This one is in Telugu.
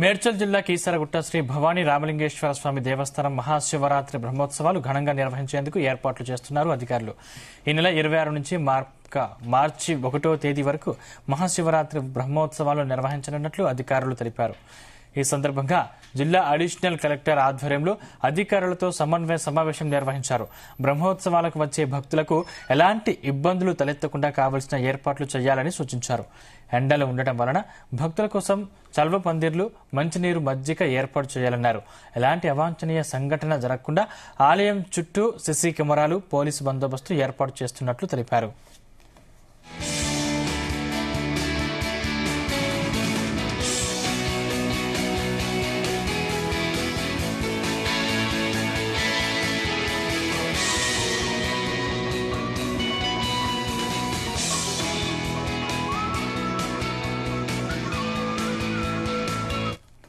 మేడ్చల్ జిల్లా కీసరగుట్ట శ్రీ భవానీ రామలింగేశ్వర స్వామి దేవస్థానం మహాశివరాత్రి బ్రహ్మోత్సవాలు ఘనంగా నిర్వహించేందుకు ఏర్పాట్లు చేస్తున్నారు అధికారులు. ఈ నెల 26 నుంచి మార్చి 1వ తేదీ వరకు మహాశివరాత్రి బ్రహ్మోత్సవాలు నిర్వహించనున్నట్లు అధికారులు తెలిపారు. ఈ సందర్భంగా జిల్లా అడిషనల్ కలెక్టర్ ఆధ్వర్యంలో అధికారులతో సమన్వయ సమావేశం నిర్వహించారు. బ్రహ్మోత్సవాలకు వచ్చే భక్తులకు ఎలాంటి ఇబ్బందులు తలెత్తకుండా కావలసిన ఏర్పాట్లు చేయాలని సూచించారు. ఎండలు ఉండటం వలన భక్తుల కోసం చల్వ పందిర్లు, మంచినీరు, మజ్జిగ ఏర్పాటు చేయాలన్నారు. ఎలాంటి అవాంఛనీయ సంఘటన జరగకుండా ఆలయం చుట్టూ సీసీ కెమెరాలు, పోలీసు బందోబస్తు ఏర్పాటు చేస్తున్నట్లు తెలిపారు.